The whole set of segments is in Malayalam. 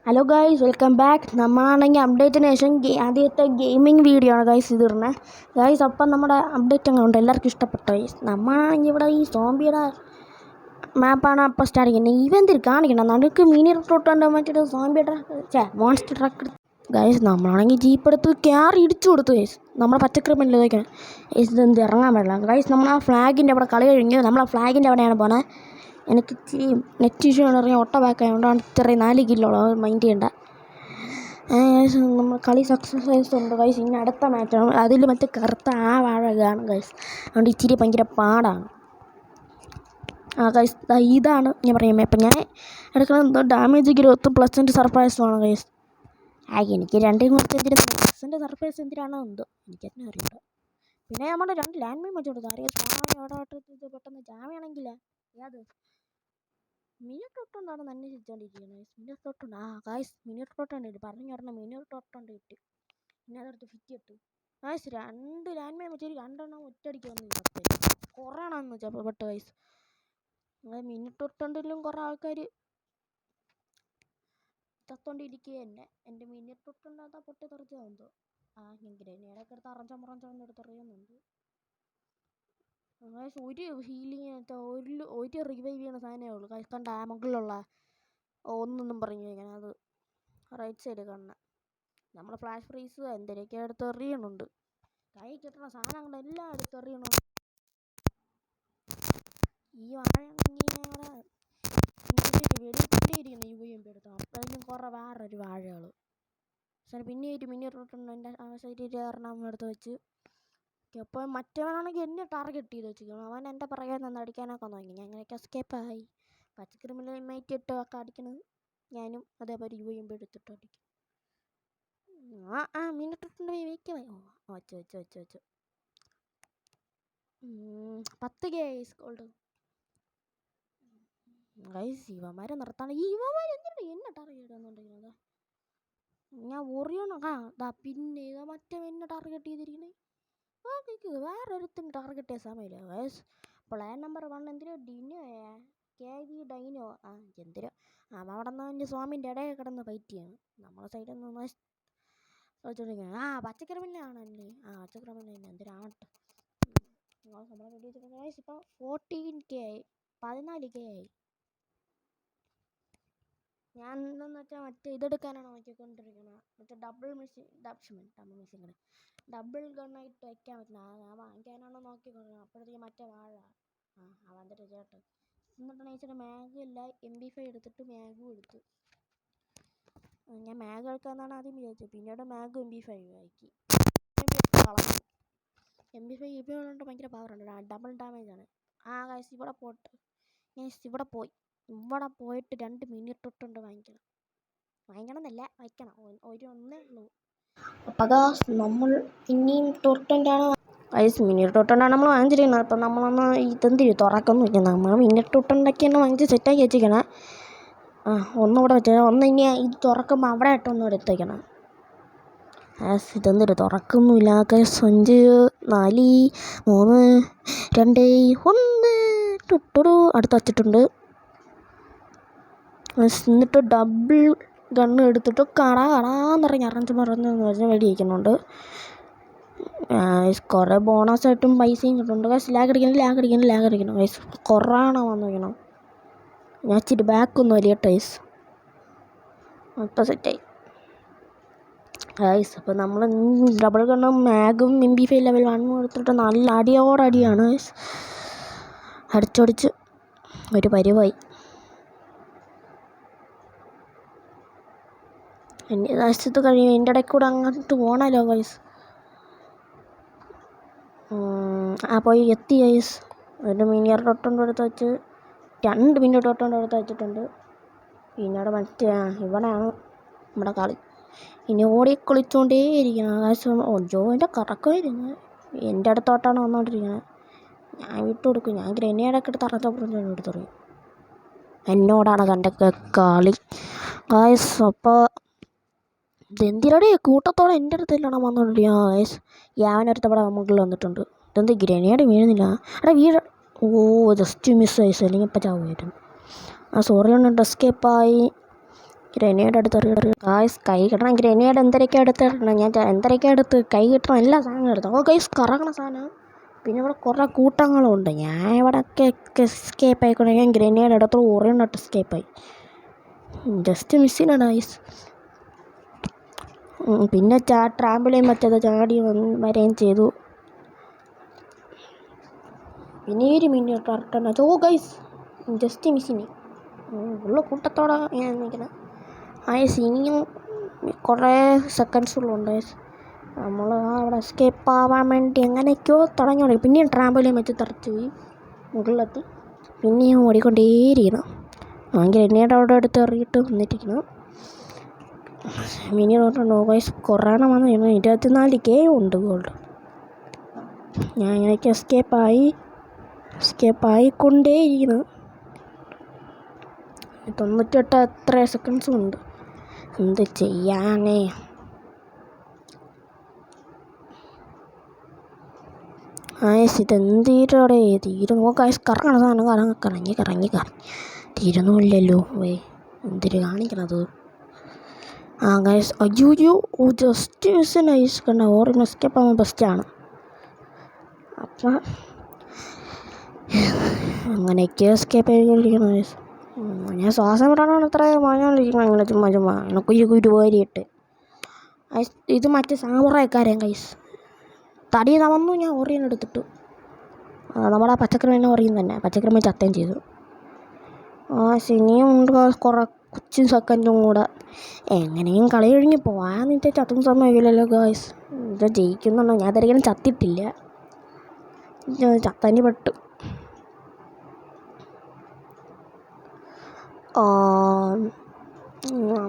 Hello guys, welcome back. നമ്മളാണെങ്കിൽ അപ്ഡേറ്റിന് ശേഷം ആദ്യത്തെ ഗെയിമിംഗ് വീഡിയോ ആണ് ഗൈസ് ഇതിടുന്നത്. ഗൈസ് അപ്പം നമ്മുടെ അപ്ഡേറ്റ് അങ്ങനെ ഉണ്ട്, എല്ലാവർക്കും ഇഷ്ടപ്പെട്ടു ഗൈസ്. നമ്മളാണെങ്കിൽ ഇവിടെ ഈ സോംബിയുടെ മാപ്പാണ് അപ്പം സ്റ്റാർട്ട് ചെയ്യുന്നത്. ഇവന്തിൽ കാണിക്കണം നടുക്ക് മിനി റോട്ടുണ്ട് മറ്റൊരു zombie truck monster truck. Guys നമ്മളാണെങ്കിൽ ജീപ്പ് എടുത്ത് ക്യാറി ഇടിച്ചു കൊടുത്തു ഗൈസ്. നമ്മുടെ പച്ചക്കറിമല്ലേ ഇതൊക്കെ ഗൈസ്. ഇതെന്ത് ഇറങ്ങാൻ പാടില്ല ഗൈസ്. നമ്മൾ ആ ഫ്ലാഗിൻ്റെ അവിടെ കളി കഴിഞ്ഞു. നമ്മൾ ആ ഫ്ലാഗിൻ്റെ അവിടെയാണ് പോണത്. എനിക്ക് ഇച്ചിരി നെറ്റ് ഇഷ്യൂ അറിയാം, ഒട്ട ബാക്കായതുകൊണ്ടാണ് ഇത്രയും 4 കില്ലോളോ മൈൻഡ് ചെയ്യേണ്ട. നമ്മൾ കളി സക്സസ് ഉണ്ട് ഗൈസ്. ഇനി അടുത്ത മാച്ചാണ്, അതിൽ മറ്റേ കറുത്ത ആ വാഴ കാണും ഗൈസ്. അതുകൊണ്ട് ഇച്ചിരി ഭയങ്കര പാടാണ്. ഗൈസ് ഇതാണ് ഞാൻ പറയുന്നത്. അപ്പം ഞാൻ എടുക്കുന്നത് എന്തോ ഡാമേജ് 20% സർപ്രൈസുമാണ് ഗൈസ്. എനിക്ക് രണ്ടും കുറച്ച് എന്തിനാണ് സർപ്രൈസ് എന്തിനാണോ എന്തോ എനിക്കതിനെ അറിയാം. പിന്നെ നമ്മുടെ 2 ലാൻഡ് മൈൻ വെച്ച് കൊടുത്തു. അറിയാം സാമാന്യം പെട്ടെന്ന് ജാമ്യാണെങ്കിൽ ഏത് മിനിട്ടൊട്ടുണ്ടാണ് തന്നെ ചിരിച്ചോണ്ടിരിക്കുന്നത്. മിനിട്ടൊട്ടുണ്ട്. ഗായ്സ് മിനിട്ടൊട്ടുണ്ട് പറഞ്ഞു പറഞ്ഞ മിനിട്ടൊട്ടുണ്ട് കിട്ടി. പിന്നെ അതെടുത്ത് ഫിറ്റ് ഇട്ടു ഗായ്സ്. 2 ലാൻഡ് മൈൻ വെച്ചാൽ 2 ഒറ്റയടിക്ക് വന്നു കൊറോണെന്ന് വെച്ചാൽ പെട്ട് ഗായ്സ്. മിനിട്ടൊട്ടുണ്ടെങ്കിലും കുറേ ആൾക്കാർ ചത്തോണ്ടിരിക്കുക തന്നെ. എൻ്റെ മിനിട്ടൊട്ടുണ്ടാകാത്ത പൊട്ടി തെറിച്ചോ എന്തോ. ഞാൻ ഗ്രനേഡൊക്കെ എടുത്ത് അറഞ്ചമ്പറഞ്ചാന്ന് എടുത്തെറിയുന്നുണ്ട് ഗായ്സ്. ഒരു ഹീലിങ് ഒരു റിവൈവ് ചെയ്യണ സാധനമേ ഉള്ളൂ ഗായ്സ്. കണ്ട മുകളിലുള്ള ഒന്നൊന്നും പറഞ്ഞു കഴിഞ്ഞാൽ അത് റൈറ്റ് സൈഡ് കാണുന്ന നമ്മൾ ഫ്ലാഷ് ഫ്രീസ് എന്തിനൊക്കെ എടുത്ത് എറിയണുണ്ട്. കൈ കിട്ടുന്ന സാധനങ്ങൾ എല്ലാം എടുത്ത് എറിയണം. ഈ വാഴയാണെങ്കിൽ വെടിക്കൊണ്ടേയിരിക്കണം ഈ വീമ്പ് എടുത്തോ. അപ്പോഴേക്കും കുറേ വേറൊരു വാഴകൾ സാർ പിന്നെ ഒരു മിനി റൂട്ടുണ്ട് എൻ്റെ സൈഡിൽ എറണാകുളം എടുത്ത് വെച്ച്. അപ്പോൾ മറ്റവനാണെങ്കിൽ എന്നെ ടാർഗറ്റ് ചെയ്ത് വെച്ചിരിക്കണം. അവൻ എൻ്റെ പുറകെ നിന്ന് അടിക്കാനൊക്കെ നോക്കി. ഞാൻ അങ്ങനെയൊക്കെ എസ്കേപ്പായി. പച്ചക്കറി മൈറ്റ് ഇട്ട് ഒക്കെ അടിക്കണത് ഞാനും അതേപോലെ വീമ്പ് എടുത്തിട്ട് അടിക്കും. മിനിട്ടുണ്ട് വെച്ച് വെച്ച് 10 ഗൈസ് ഗോൾഡ് ഗൈസ്. ഇവന്മാരെ നിർത്താൻ ഇവന്മാർ എന്തിനാണ് എന്നെ ടാർഗറ്റ് ചെയ്യുന്നുണ്ടെങ്കിൽ ഞാൻ ഒറിയണം. പിന്നെ ഇതാ മറ്റേ എന്നെ ടാർഗറ്റ് ചെയ്തിരിക്കണേ. വേറൊരുത്തിന് ടാർഗറ്റ് ചെയ്യാൻ സമയമില്ല ഗൈസ്. പ്ലാൻ നമ്പർ 1 എന്തിനോ ഡിനോ KV ഡൈനോ എന്തിനോ അവിടെ നിന്ന് എൻ്റെ സ്വാമിൻ്റെ ഇടയിൽ കിടന്ന് ഫൈറ്റ് ചെയ്യാണ്. നമ്മളെ സൈഡിൽ നിന്ന് കളിച്ചോണ്ടിരിക്കുകയാണ്. പച്ചക്കറിമില്ലാണ് അല്ലേ. പച്ചക്കറിമില്ല എന്തിനാട്ട് നമ്മളെ റെഡി വെച്ചിട്ട് ഗൈസ്. ഇപ്പോൾ 14K ആയി, 14K ആയി. ഞാൻ എന്തെന്ന് വെച്ചാൽ മറ്റേ ഇതെടുക്കാനാണ് നോക്കിക്കൊണ്ടിരിക്കുന്നത്. മറ്റേ ഡബിൾ മെഷീൻ ഡബിൾ ഗണ്ണായിട്ട് വയ്ക്കാൻ പറ്റില്ല. വാങ്ങിക്കാനാണോ നോക്കിക്കൊണ്ടിരിക്കുന്നത്. അപ്പോഴത്തേക്ക് മറ്റേ വാഴ വന്നിട്ട് ചേട്ടൻ എന്നിട്ട് നൈസിന് മാഗ് ഇല്ല. MP5 എടുത്തിട്ട് മാഗും എടുത്തു. ഞാൻ മാഗ് എടുക്കാമെന്നാണ് ആദ്യം വിചാരിച്ചത്. പിന്നീട് മാഗ് MP5 ആക്കി. MP5 കൊണ്ട് ഭയങ്കര പവറുണ്ട്. ഡബിൾ ഡാമേജാണ്. ഗൈസ് ഇവിടെ പോയിട്ട് ഇവിടെ പോയിട്ട് 2 മിനിട്ടൊട്ടുണ്ട് വാങ്ങിക്കണം എന്നല്ല വയ്ക്കണം. ഒന്നേ ഉള്ളൂ. അപ്പം നമ്മൾ ഇനിയും ടൊർട്ടൻ്റാണ് ഗൈസ്. മിനിട്ടൊട്ടുണ്ടാണ് നമ്മൾ വാങ്ങിച്ചിരിക്കുന്നത്. അപ്പം നമ്മളൊന്ന് ഇതെന്തിരി തുറക്കൊന്നുമില്ല. നമ്മൾ മിനിട്ടൊട്ടുണ്ടൊക്കെയാണ് വാങ്ങിച്ച് സെറ്റാക്കി വെച്ചിരിക്കണം. ഒന്നുകൂടെ വെച്ചാൽ ഇനി ഇത് തുറക്കുമ്പോൾ അവിടെ ആയിട്ടൊന്നും എടുത്തേക്കണം. ഇതെന്തിരി തുറക്കുന്നില്ല ഗൈസ്. 5 4 3 2 1 ടുട്ടു അടുത്ത് വച്ചിട്ടുണ്ട്. എന്നിട്ട് ഡബിൾ ഗണ്ണ് എടുത്തിട്ട് കടാന്നിറങ്ങി മറന്ന് പറഞ്ഞ് വെടി വയ്ക്കുന്നുണ്ട്. കുറേ ബോണസായിട്ടും പൈസയും കിട്ടുന്നുണ്ട് ഗൈസ്. ലാഗ് അടിക്കണം ഗൈസ്. കൊറോണ വന്നു വയ്ക്കണം. ഞാൻ ഇച്ചിരി ബാക്കൊന്നും വലിയട്ടെ ഗൈസ്. ഇപ്പം സെറ്റായി ഗൈസ്. അപ്പോൾ നമ്മൾ ഡബിൾ ഗണ്ണും മാഗും MP5 ലെവൽ 1 എടുത്തിട്ട് നല്ല അടിയോടടിയാണ് ഗൈസ്. അടിച്ചൊടിച്ച് ഒരു പരിവായി. എൻ്റെ നശിച്ചത് കഴിയും. എൻ്റെ ഇടയ്ക്ക് കൂടെ അങ്ങോട്ട് പോകണമല്ലോ ഗൈസ്. പോയി എത്തി ഗൈസ്. ഒരു മിനി റോട്ടുണ്ട് എടുത്ത് വെച്ച് 2 മിനി റോട്ടുണ്ട് എടുത്ത് വെച്ചിട്ടുണ്ട്. പിന്നീട് മറ്റേ ഇവിടെയാണ് നമ്മുടെ കളി. ഇനി ഓടി കുളിച്ചുകൊണ്ടേ ഇരിക്കണം ഗൈസ്. ജോയിൻ്റെ കറക്കമായിരുന്നു. എൻ്റെ അടുത്തോട്ടാണ് വന്നുകൊണ്ടിരിക്കുന്നത്. ഞാൻ വിട്ടു കൊടുക്കും. ഞാൻ ഗ്രനേഡൊക്കെ എടുത്ത് അറച്ചപ്പുറം എടുത്തെറിയും. എന്നോടാണ് കണ്ട കളി ഗൈസ്. അപ്പോൾ ഇതെന്തിനോടെ കൂട്ടത്തോടെ എൻ്റെ അടുത്തെല്ലാം വന്നുകൊണ്ടിരിക്കുക ഗൈസ്. യാവനടുത്തവിടെ മുകളിൽ വന്നിട്ടുണ്ട്. ഇതെന്ത് ഗ്രനേഡ് വീഴുന്നില്ല. Just miss guys. അല്ലെങ്കിൽ ഇപ്പം ചാവുമായിരുന്നു. സോറി ഉണ്ട്. എസ്കേപ്പായി ഗ്രനേഡ് എടുത്ത് ഗായ്സ് കൈ കിട്ടണം. ഗ്രനേഡ് എന്തരൊക്കെ എടുത്തിടണം. ഞാൻ എന്തരൊക്കെ എടുത്ത് കൈ കിട്ടണം എല്ലാ സാധനങ്ങളും എടുത്തു. ഓ ഗൈസ് കറങ്ങണ സാധനം. പിന്നെ ഇവിടെ കുറേ കൂട്ടങ്ങളും ഉണ്ട്. ഞാൻ ഇവിടെയൊക്കെ എസ്കേപ്പ് ആയിക്കൊണ്ട് ഞാൻ ഗ്രനേഡ് എടുത്ത് ഒരെണ്ണം എസ്കേപ്പായി. Just മിസ്സിനാണ് guys. പിന്നെ ട്രാമ്പിളേയും മറ്റേത് ചാടി വരെയും ചെയ്തു. പിന്നെ ഒരു മിനിറ്റ് കറക്റ്റാണ്. ഓ ഗൈസ് ജസ്റ്റ് മിസ്സിന് ഉള്ള കൂട്ടത്തോടെ ഞാൻ നിൽക്കുന്നത്. ഇനിയും കുറേ സെക്കൻഡ്സുകളുണ്ട്. നമ്മൾ അവിടെ എസ്കേപ്പ് ആവാൻ വേണ്ടി എങ്ങനെയൊക്കെയോ തുടങ്ങി. പിന്നെയും ട്രാമ്പിളേയും വെച്ച് തെറിച്ച് പോയി മുകളിലെത്തി. പിന്നെയും ഓടിക്കൊണ്ടേയിരിക്കണം. ഗ്രനേഡ് അവിടെ എടുത്ത് എറിയിട്ട് വന്നിട്ടിരിക്കണം. മിനി റോട്ടുണ്ട്. ഗൈസ് കൊറോണ വന്ന് 24K ഉണ്ട് ഗോൾഡ്. ഞാൻ ഇങ്ങനെയൊക്കെ എസ്കേപ്പായിക്കൊണ്ടേയിരിക്കുന്നു. 98 എത്ര സെക്കൻഡ്സും ഉണ്ട്. എന്ത് ചെയ്യാനേ. ഇതെന്തീരോടെ തീരുന്നു. ഗൈസ് കറങ്ങണ സാധനം കറങ്ങി തീരുന്നുമില്ലല്ലോ. എന്തിര് കാണിക്കണത്. ഗൈസ് അയ്യോ ജസ്റ്റ് മിസ്സിന് ഗൈസ് കണ്ട ഓറിന് എസ്കേപ്പ് ആകുമ്പോൾ ബെസ്റ്റാണ്. അപ്പം അങ്ങനെയൊക്കെ എസ്കേപ്പ് ആയിക്കൊണ്ടിരിക്കണം ഗൈസ്. ഞാൻ ശ്വാസം വിടാനാണ് അത്ര പറഞ്ഞുകൊണ്ടിരിക്കണം. അങ്ങനെ ചുമ്മാ എനിക്ക് വാരിയിട്ട് ഇത് മറ്റേ സാമുറായിക്കാരൻ ഗൈസ് തടി വന്നു. ഞാൻ ഓറിയൻ എടുത്തിട്ടു. നമ്മുടെ ആ പച്ചക്കറിമീനെ ഓറിയൻ തന്നെ. പച്ചക്കറിമീൻ ചത്തയും ചെയ്തു. ഇനിയും ഉണ്ട് കുറേ കൊച്ചു സെക്കൻഡും കൂടെ. എങ്ങനെയും കളി കഴിഞ്ഞ് പോകാമെന്ന് ചത്തുന്ന സമയമില്ലല്ലോ ഗായ്സ്. ഇത് ജയിക്കുന്നുണ്ടോ? ഞാൻ ഇതുവരെയും ചത്തിട്ടില്ല. ചത്തനി പെട്ടു.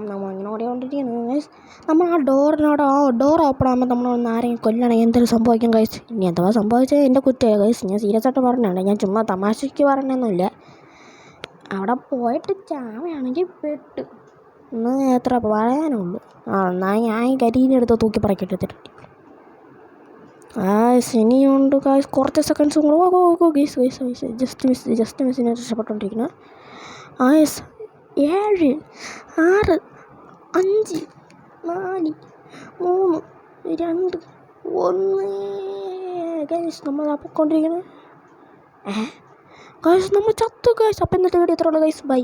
നമ്മളിങ്ങനെ ഓടിക്കൊണ്ടിരിക്കുന്നു ഗൈസ്. നമ്മൾ ആ ഡോർ ഓപ്പൺ ആകുമ്പോൾ നമ്മൾ ആരെങ്കിലും കൊല്ലണം. എന്തെങ്കിലും സംഭവിക്കും ഗൈസ്. ഇനി അഥവാ സംഭവിച്ചാൽ എൻ്റെ കുറ്റമാണ് ഗൈസ്. ഞാൻ സീരിയസ് ആയിട്ട് പറഞ്ഞതാണ്. ഞാൻ ചുമ്മാ തമാശയ്ക്ക് പറഞ്ഞൊന്നുമില്ല. അവിടെ പോയിട്ട് ചാവയാണെങ്കിൽ പെട്ട് എന്ന് എത്ര പറയാനുള്ളൂ. എന്നാൽ ഞാൻ കരിയിലെടുത്ത് തൂക്കി പറക്കിട്ടെടുത്തിട്ട് ഇനിയുണ്ട് ഗൈസ് കുറച്ച് സെക്കൻഡ്സും കൂടെ. ഗൈസ് ജസ്റ്റ് മിസ്സിനെ രക്ഷപ്പെട്ടുകൊണ്ടിരിക്കുന്നത്. 7 6 5 4 3 2 1 ഗൈസ് നമ്മൾ പൊയ്ക്കൊണ്ടിരിക്കുന്നത്. ഗൈസ് നമ്മൾ ചത്തു ഗൈസ്. അപ്പം ഇന്നത്തെ വീഡിയോ ഇത്രയുള്ളൂ ഗൈസ്. ബൈ.